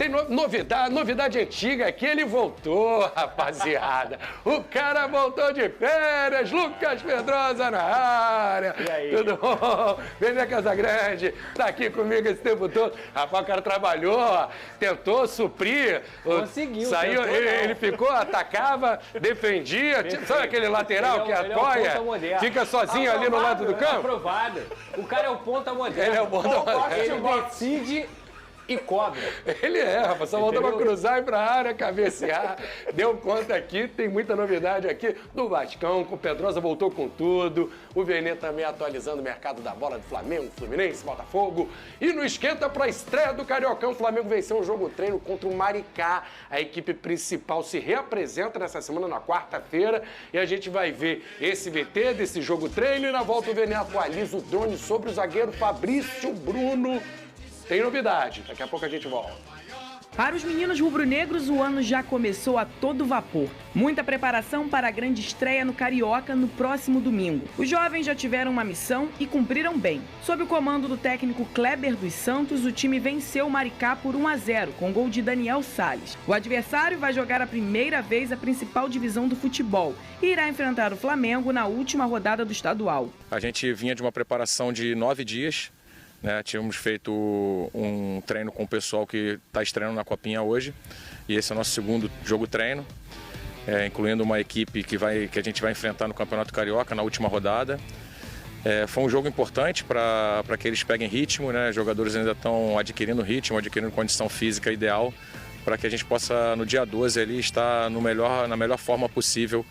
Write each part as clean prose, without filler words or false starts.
tem novidade antiga aqui, ele voltou, rapaziada. O cara voltou de férias, Lucas Pedrosa na área. E aí? Tudo bom? Vene Casagrande tá aqui comigo esse tempo todo. Rapaz, o cara trabalhou, tentou suprir. Conseguiu. Saiu, tentou, ele ficou, atacava, defendia. Sabe aquele lateral que apoia? Fica sozinho ali no lado do campo? Aprovado. O cara é o ponta moderno. Ele é o ponta moderno. Ele decide e cobra. Ele rapaz, só voltou pra cruzar e pra área, cabecear. Deu conta aqui, tem muita novidade aqui do Vascão, com o Pedrosa voltou com tudo. O Vene também atualizando o mercado da bola do Flamengo, Fluminense, Botafogo. E no esquenta pra estreia do Cariocão, o Flamengo venceu um jogo treino contra o Maricá. A equipe principal se reapresenta nessa semana, na quarta-feira. E a gente vai ver esse VT desse jogo treino. E na volta o Vene atualiza o drone sobre o zagueiro Fabrício Bruno. Tem novidade, daqui a pouco a gente volta. Para os meninos rubro-negros, o ano já começou a todo vapor. Muita preparação para a grande estreia no Carioca no próximo domingo. Os jovens já tiveram uma missão e cumpriram bem. Sob o comando do técnico Kleber dos Santos, o time venceu o Maricá por 1-0, com gol de Daniel Salles. O adversário vai jogar a primeira vez a principal divisão do futebol e irá enfrentar o Flamengo na última rodada do estadual. A gente vinha de uma preparação de 9 dias. Tínhamos feito um treino com o pessoal que está estreando na Copinha hoje e esse é o nosso segundo jogo treino, incluindo uma equipe que a gente vai enfrentar no Campeonato Carioca na última rodada. Foi um jogo importante para que eles peguem ritmo, Os jogadores ainda estão adquirindo ritmo, adquirindo condição física ideal para que a gente possa no dia 12 ali estar na melhor forma possível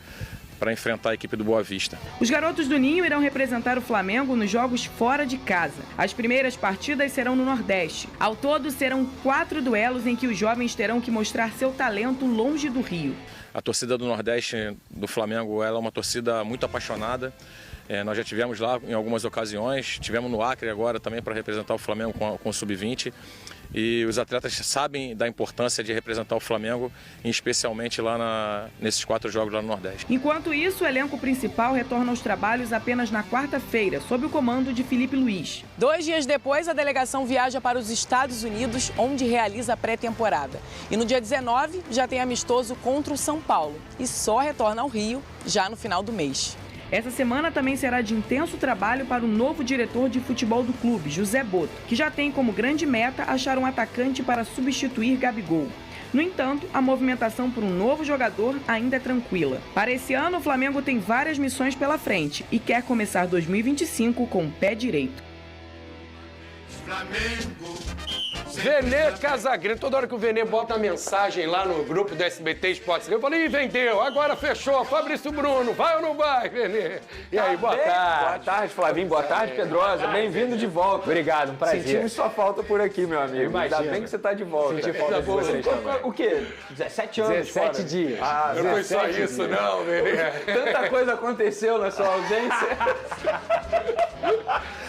para enfrentar a equipe do Boa Vista. Os garotos do Ninho irão representar o Flamengo nos jogos fora de casa. As primeiras partidas serão no Nordeste. Ao todo, serão 4 duelos em que os jovens terão que mostrar seu talento longe do Rio. A torcida do Nordeste do Flamengo ela é uma torcida muito apaixonada. Nós já tivemos lá em algumas ocasiões, tivemos no Acre agora também para representar o Flamengo com o Sub-20. E os atletas sabem da importância de representar o Flamengo, especialmente lá nesses 4 jogos lá no Nordeste. Enquanto isso, o elenco principal retorna aos trabalhos apenas na quarta-feira, sob o comando de Felipe Luiz. 2 dias depois, a delegação viaja para os Estados Unidos, onde realiza a pré-temporada. E no dia 19, já tem amistoso contra o São Paulo. E só retorna ao Rio já no final do mês. Essa semana também será de intenso trabalho para o novo diretor de futebol do clube, José Boto, que já tem como grande meta achar um atacante para substituir Gabigol. No entanto, a movimentação por um novo jogador ainda é tranquila. Para esse ano, o Flamengo tem várias missões pela frente e quer começar 2025 com o pé direito. Vene Casagrande, toda hora que o Vene bota a mensagem lá no grupo do SBT Esportes, eu falei, vendeu, agora fechou, Fabrício Bruno, vai ou não vai, Vene? E aí, boa tarde. Boa tarde, Flavinho, boa tarde, Pedrosa, bem-vindo de volta. Obrigado, um prazer. Sentimos sua falta por aqui, meu amigo. Imagina. Ainda bem que você está de volta. Senti falta de vocês também. O quê? 17 anos 17 fora? dias. Ah, Não foi só isso, não, Vene. Tanta coisa aconteceu na sua ausência.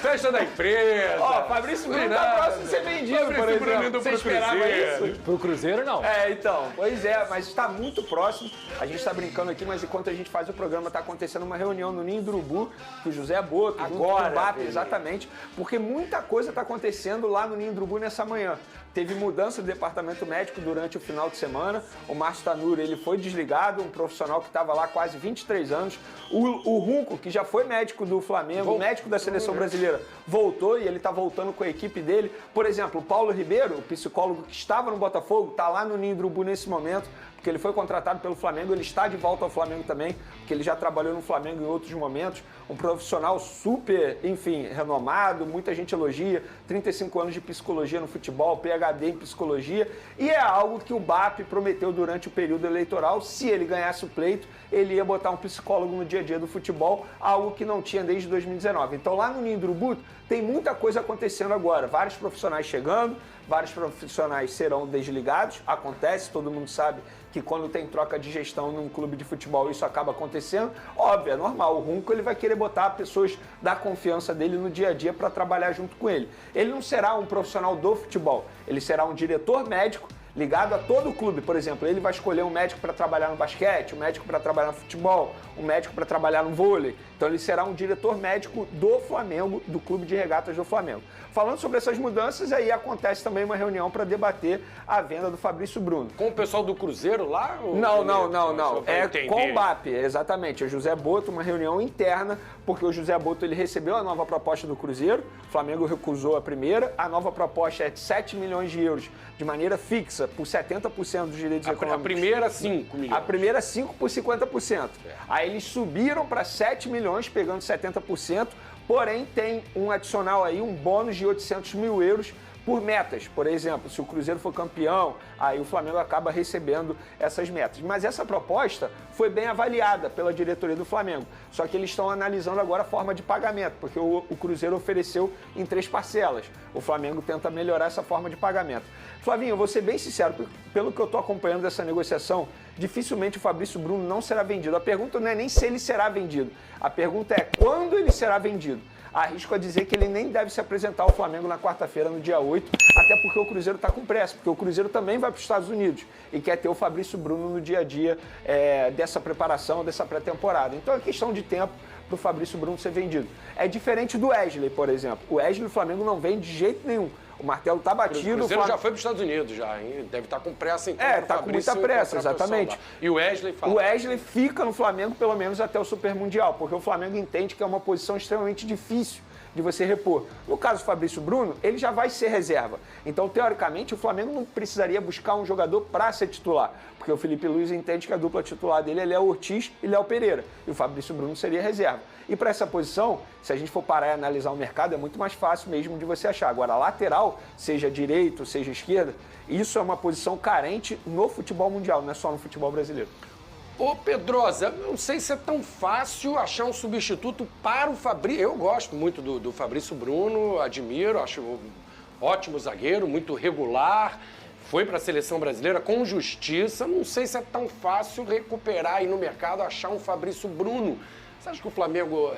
Festa da empresa. Fabrício Bruno tá próximo de ser vendido, por Fabrício Bruno exemplo. indo Você pro esperava Cruzeiro. isso? Pro Cruzeiro, não. Então, pois é, mas está muito próximo. A gente está brincando aqui, mas enquanto a gente faz o programa, está acontecendo uma reunião no Ninho do Urubu, com o José Boto, junto com o BAP, exatamente, porque muita coisa está acontecendo lá no Ninho do Urubu nessa manhã. Teve mudança do departamento médico durante o final de semana. O Márcio Tanuri, ele foi desligado, um profissional que estava lá há quase 23 anos. O Runco, que já foi médico do Flamengo, médico da seleção brasileira, voltou e ele está voltando com a equipe dele. Por exemplo, o Paulo Ribeiro, o psicólogo que estava no Botafogo, está lá no Ninho do Urubu nesse momento, porque ele foi contratado pelo Flamengo, ele está de volta ao Flamengo também, porque ele já trabalhou no Flamengo em outros momentos. Um profissional super, enfim, renomado, muita gente elogia, 35 anos de psicologia no futebol, PhD em psicologia, e é algo que o BAP prometeu durante o período eleitoral. Se ele ganhasse o pleito, ele ia botar um psicólogo no dia a dia do futebol, algo que não tinha desde 2019. Então lá no Ninho do Urubu tem muita coisa acontecendo agora, vários profissionais chegando, vários profissionais serão desligados, acontece, todo mundo sabe que quando tem troca de gestão num clube de futebol isso acaba acontecendo. Óbvio, é normal, o Runco ele vai querer botar pessoas da confiança dele no dia a dia para trabalhar junto com ele. Ele não será um profissional do futebol, ele será um diretor médico ligado a todo o clube. Por exemplo, ele vai escolher um médico para trabalhar no basquete, um médico para trabalhar no futebol, um médico para trabalhar no vôlei. Então ele será um diretor médico do Flamengo, do Clube de Regatas do Flamengo. Falando sobre essas mudanças, aí acontece também uma reunião para debater a venda do Fabrício Bruno. Com o pessoal do Cruzeiro lá? Não. É com o BAP, exatamente. O José Boto, uma reunião interna, porque o José Boto ele recebeu a nova proposta do Cruzeiro, o Flamengo recusou a primeira, a nova proposta é de 7 milhões de euros de maneira fixa, por 70% dos direitos econômicos. A primeira, 5 milhões. A primeira, 5 por 50%. Aí eles subiram para 7 milhões, pegando 70%, porém tem um adicional aí, um bônus de 800 mil euros por metas. Por exemplo, se o Cruzeiro for campeão, aí o Flamengo acaba recebendo essas metas. Mas essa proposta foi bem avaliada pela diretoria do Flamengo. Só que eles estão analisando agora a forma de pagamento, porque o Cruzeiro ofereceu em 3 parcelas. O Flamengo tenta melhorar essa forma de pagamento. Flavinho, eu vou ser bem sincero, pelo que eu estou acompanhando dessa negociação, dificilmente o Fabrício Bruno não será vendido. A pergunta não é nem se ele será vendido, a pergunta é quando ele será vendido. Arrisco a dizer que ele nem deve se apresentar ao Flamengo na quarta-feira, no dia 8, até porque o Cruzeiro está com pressa, porque o Cruzeiro também vai para os Estados Unidos e quer ter o Fabrício Bruno no dia a dia dessa preparação, dessa pré-temporada. Então é questão de tempo para o Fabrício Bruno ser vendido. É diferente do Wesley, por exemplo. O Wesley, o Flamengo não vende de jeito nenhum. O martelo está batido. O Cruzeiro já foi para os Estados Unidos, já, hein? Deve estar com pressa, então. Está com muita pressa, exatamente. E o Wesley fala. O Wesley fica no Flamengo pelo menos até o Super Mundial, porque o Flamengo entende que é uma posição extremamente difícil de você repor. No caso do Fabrício Bruno, ele já vai ser reserva. Então, teoricamente, o Flamengo não precisaria buscar um jogador para ser titular, porque o Felipe Luiz entende que a dupla titular dele é Léo Ortiz e Léo Pereira, e o Fabrício Bruno seria reserva. E para essa posição, se a gente for parar e analisar o mercado, é muito mais fácil mesmo de você achar. Agora, lateral, seja direito, seja esquerda, isso é uma posição carente no futebol mundial, não é só no futebol brasileiro. Ô Pedrosa, não sei se é tão fácil achar um substituto para o Fabrício. Eu gosto muito do Fabrício Bruno, admiro, acho ótimo zagueiro, muito regular. Foi para a seleção brasileira com justiça. Não sei se é tão fácil recuperar aí no mercado, achar um Fabrício Bruno. Você acha que o Flamengo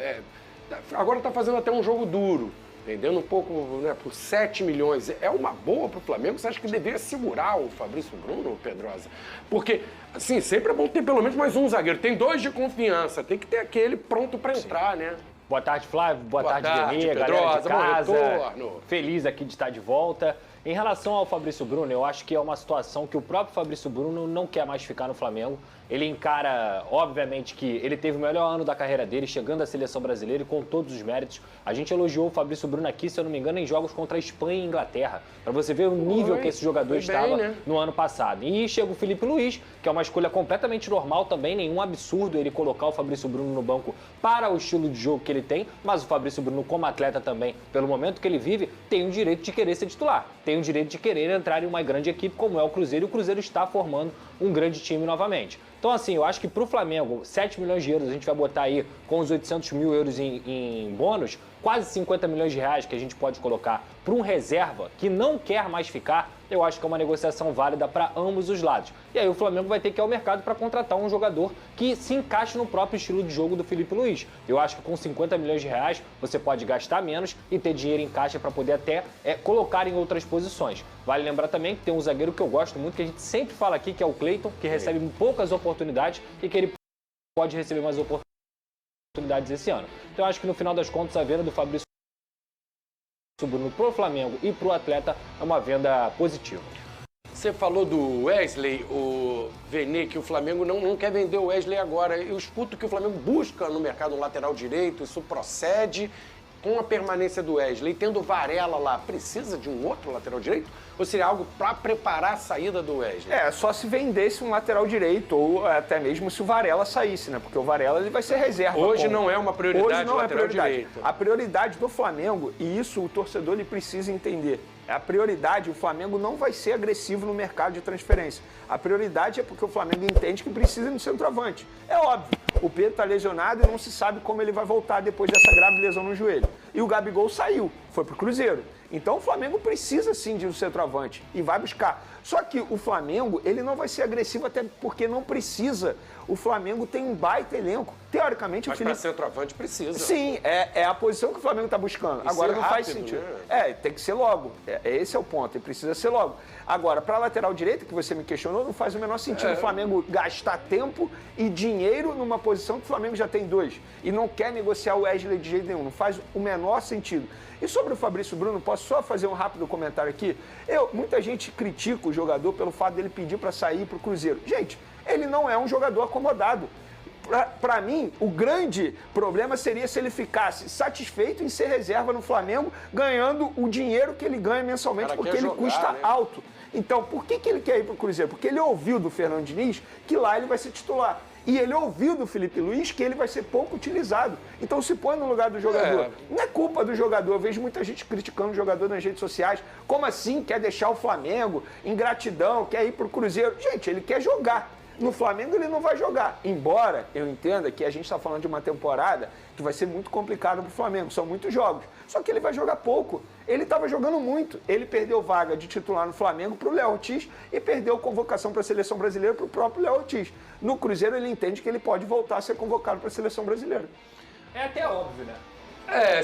agora está fazendo até um jogo duro, vendendo um pouco, né, por 7 milhões. É uma boa para o Flamengo? Você acha que deveria segurar o Fabrício Bruno, Pedrosa? Porque, assim, sempre é bom ter pelo menos mais um zagueiro. Tem 2 de confiança, tem que ter aquele pronto para entrar, né? Boa tarde, Flávio. Boa tarde, Renê, Pedrosa, galera de casa. Retorno. Feliz aqui de estar de volta. Em relação ao Fabrício Bruno, eu acho que é uma situação que o próprio Fabrício Bruno não quer mais ficar no Flamengo. Ele encara, obviamente, que ele teve o melhor ano da carreira dele, chegando à seleção brasileira e com todos os méritos. A gente elogiou o Fabrício Bruno aqui, se eu não me engano, em jogos contra a Espanha e Inglaterra, para você ver o nível que esse jogador estava no ano passado. E chega o Felipe Luiz, que é uma escolha completamente normal também, nenhum absurdo ele colocar o Fabrício Bruno no banco para o estilo de jogo que ele tem, mas o Fabrício Bruno, como atleta também, pelo momento que ele vive, tem o direito de querer ser titular, tem o direito de querer entrar em uma grande equipe como é o Cruzeiro, e o Cruzeiro está formando um grande time novamente. Então, assim, eu acho que para o Flamengo, 7 milhões de euros, a gente vai botar aí com os 800 mil euros em bônus, quase 50 milhões de reais que a gente pode colocar para um reserva que não quer mais ficar, eu acho que é uma negociação válida para ambos os lados. E aí o Flamengo vai ter que ir ao mercado para contratar um jogador que se encaixe no próprio estilo de jogo do Felipe Luiz. Eu acho que com 50 milhões de reais você pode gastar menos e ter dinheiro em caixa para poder até colocar em outras posições. Vale lembrar também que tem um zagueiro que eu gosto muito, que a gente sempre fala aqui, que é o Cleiton, que recebe poucas oportunidades e que ele pode receber mais oportunidades esse ano. Então eu acho que no final das contas a venda do Fabrício Bruno pro Flamengo e pro atleta é uma venda positiva. Você falou do Wesley, o Venê, que o Flamengo não quer vender o Wesley agora. Eu escuto que o Flamengo busca no mercado um lateral direito, isso procede. Com a permanência do Wesley, tendo Varela lá, precisa de um outro lateral direito? Ou seria algo para preparar a saída do Wesley? Só se vendesse um lateral direito, ou até mesmo se o Varela saísse, né? Porque o Varela ele vai ser reserva. Hoje não é uma prioridade o lateral direito. A prioridade do Flamengo, e isso o torcedor ele precisa entender, a prioridade, o Flamengo não vai ser agressivo no mercado de transferência. A prioridade é porque o Flamengo entende que precisa de centroavante. É óbvio, o Pedro está lesionado e não se sabe como ele vai voltar depois dessa grave lesão no joelho. E o Gabigol saiu, foi pro Cruzeiro. Então o Flamengo precisa sim de um centroavante e vai buscar. Só que o Flamengo, ele não vai ser agressivo até porque não precisa. O Flamengo tem um baita elenco. teoricamente, Mas o Felipe... para centroavante precisa. Sim, é a posição que o Flamengo está buscando. E Agora ser não faz rápido, sentido. né? Tem que ser logo. Esse é o ponto, ele precisa ser logo. Agora, para a lateral direita, que você me questionou, não faz o menor sentido o Flamengo gastar tempo e dinheiro numa posição que o Flamengo já tem 2 e não quer negociar o Wesley de jeito nenhum. Não faz o menor sentido. E sobre o Fabrício Bruno, posso só fazer um rápido comentário aqui? Muita gente critica o jogador pelo fato dele pedir para sair para o Cruzeiro. Gente, ele não é um jogador acomodado. Para mim, o grande problema seria se ele ficasse satisfeito em ser reserva no Flamengo, ganhando o dinheiro que ele ganha mensalmente, porque ele custa alto. Então, por que ele quer ir para o Cruzeiro? Porque ele ouviu do Fernando Diniz que lá ele vai ser titular. E ele ouviu do Felipe Luiz que ele vai ser pouco utilizado. Então se põe no lugar do jogador. Não é culpa do jogador. Eu vejo muita gente criticando o jogador nas redes sociais. Como assim? Quer deixar o Flamengo? Ingratidão, quer ir para o Cruzeiro. Gente, ele quer jogar. No Flamengo ele não vai jogar. Embora eu entenda que a gente está falando de uma temporada que vai ser muito complicada para o Flamengo. São muitos jogos. Só que ele vai jogar pouco. Ele estava jogando muito. Ele perdeu vaga de titular no Flamengo para o Léo Ortiz e perdeu convocação para a Seleção Brasileira para o próprio Léo Ortiz. No Cruzeiro ele entende que ele pode voltar a ser convocado para a Seleção Brasileira. É até óbvio, né?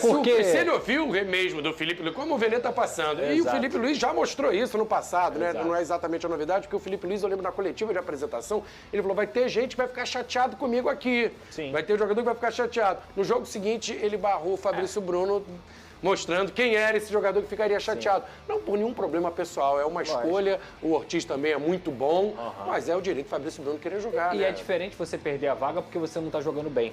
Se ele ouviu mesmo do Felipe Luiz, como o Vene está passando. Exato. E o Felipe Luiz já mostrou isso no passado, né? Não é exatamente a novidade, porque o Felipe Luiz, eu lembro na coletiva de apresentação, ele falou, vai ter gente que vai ficar chateado comigo aqui. Sim. Vai ter jogador que vai ficar chateado. No jogo seguinte, ele barrou o Fabrício Bruno, mostrando quem era esse jogador que ficaria chateado. Sim. Não por nenhum problema pessoal, é uma escolha. O Ortiz também é muito bom, mas é o direito do Fabrício Bruno querer jogar. E é diferente você perder a vaga porque você não está jogando bem.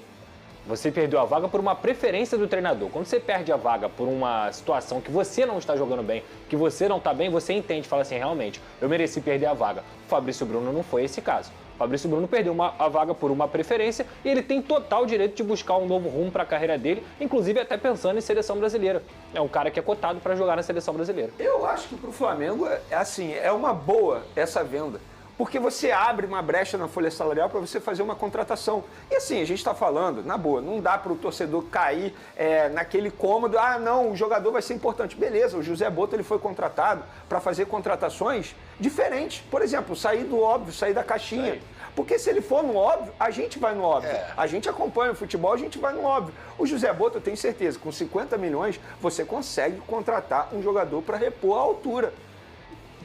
Você perdeu a vaga por uma preferência do treinador. Quando você perde a vaga por uma situação que você não está jogando bem, que você não está bem, você entende, fala assim, realmente, eu mereci perder a vaga. O Fabrício Bruno não foi esse caso. O Fabrício Bruno perdeu a vaga por uma preferência e ele tem total direito de buscar um novo rumo para a carreira dele, inclusive até pensando em seleção brasileira. É um cara que é cotado para jogar na seleção brasileira. Eu acho que para o Flamengo é uma boa essa venda. Porque você abre uma brecha na folha salarial para você fazer uma contratação. E assim, a gente está falando, na boa, não dá para o torcedor cair naquele cômodo, não, o jogador vai ser importante. Beleza, o José Boto ele foi contratado para fazer contratações diferentes. Por exemplo, sair do óbvio, sair da caixinha. Porque se ele for no óbvio, a gente vai no óbvio. A gente acompanha o futebol, a gente vai no óbvio. O José Boto, eu tenho certeza, com 50 milhões, você consegue contratar um jogador para repor a altura.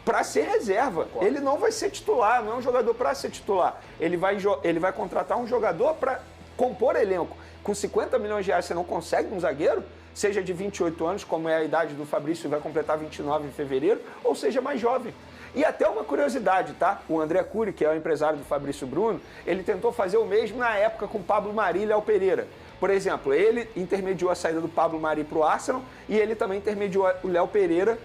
Para ser reserva. Ele não vai ser titular, não é um jogador para ser titular. Ele vai contratar um jogador para compor elenco. Com 50 milhões de reais você não consegue um zagueiro, seja de 28 anos, como é a idade do Fabrício, vai completar 29 em fevereiro, ou seja mais jovem. E até uma curiosidade, tá? O André Cury, que é o empresário do Fabrício Bruno, ele tentou fazer o mesmo na época com o Pablo Mari e Léo Pereira. Por exemplo, ele intermediou a saída do Pablo Mari para o Arsenal e ele também intermediou o Léo Pereira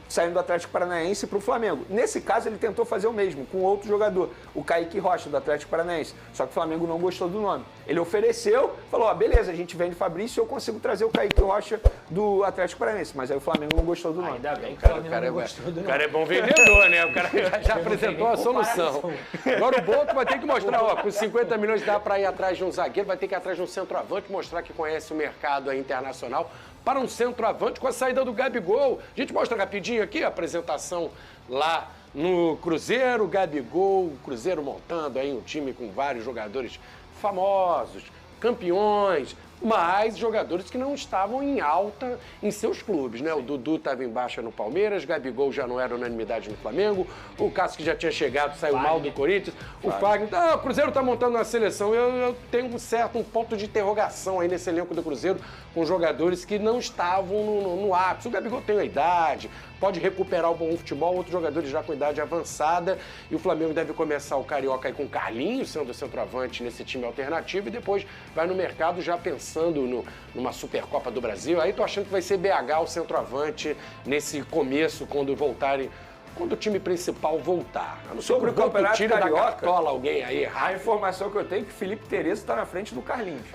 saindo do Atlético Paranaense para o Flamengo. Nesse caso, ele tentou fazer o mesmo com outro jogador, o Kaique Rocha, do Atlético Paranaense. Só que o Flamengo não gostou do nome. Ele ofereceu, falou, beleza, a gente vende Fabrício e eu consigo trazer o Kaique Rocha do Atlético Paranaense. Mas aí o Flamengo não gostou do nome. Ainda bem que o Flamengo não gostou do nome. O cara é bom vendedor, né? O cara já apresentou a solução. Agora o Boto vai ter que mostrar, com 50 milhões dá para ir atrás de um zagueiro, vai ter que ir atrás de um centroavante, mostrar que conhece o mercado internacional. Para um centroavante com a saída do Gabigol. A gente mostra rapidinho aqui a apresentação lá no Cruzeiro. Gabigol, o Cruzeiro montando aí um time com vários jogadores famosos, campeões, mas jogadores que não estavam em alta em seus clubes, né? O Dudu estava em baixa no Palmeiras, Gabigol já não era unanimidade no Flamengo, o Cássio que já tinha chegado saiu mal do Corinthians, o Fagner, o Cruzeiro está montando uma seleção, eu tenho um ponto de interrogação aí nesse elenco do Cruzeiro com jogadores que não estavam no ápice. O Gabigol tem a idade, pode recuperar o bom futebol, outros jogadores já com idade avançada, e o Flamengo deve começar o Carioca aí com o Carlinhos sendo centroavante nesse time alternativo e depois vai no mercado já pensando numa Supercopa do Brasil. Aí tô achando que vai ser BH o centroavante nesse começo, quando o time principal voltar. Sobre o Campeonato tira Carioca, da cartola alguém aí. A informação que eu tenho é que o Felipe Tereza está na frente do Carlinhos.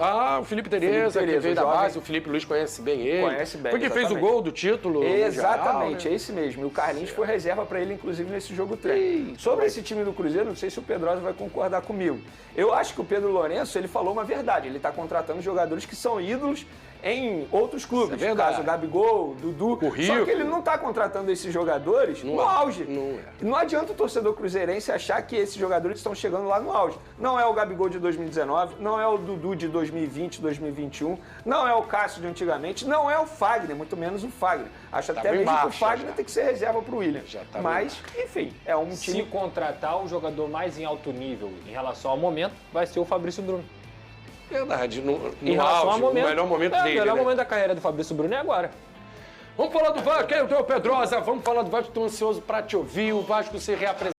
O Felipe Tereza, que veio da base, o Felipe Luiz conhece bem ele. Conhece bem, porque fez o gol do título. Exatamente, mundial, né? É esse mesmo. E o Carlinhos foi reserva para ele, inclusive, nesse jogo treino. Sobre esse time do Cruzeiro, não sei se o Pedrosa vai concordar comigo. Eu acho que o Pedro Lourenço, ele falou uma verdade. Ele está contratando jogadores que são ídolos em outros clubes. Isso é verdade. Caso Gabigol, Dudu. O Rico. Só que ele não está contratando esses jogadores no auge. Não adianta o torcedor cruzeirense achar que esses jogadores estão chegando lá no auge. Não é o Gabigol de 2019, não é o Dudu de 2020, 2021, não é o Cássio de antigamente, não é o Fagner, muito menos o Fagner. Acho até mesmo que o Fagner tem que ser reserva para o William. Mas, enfim, é um time... Se contratar o jogador mais em alto nível em relação ao momento, vai ser o Fabrício Bruno. Verdade, Em relação ao momento, o melhor momento dele. O melhor né? momento da carreira do Fabrício Bruno é agora. Vamos falar do Vasco, quem é o teu Pedrosa? Vamos falar do Vasco, estou ansioso para te ouvir. O Vasco se reapresentou.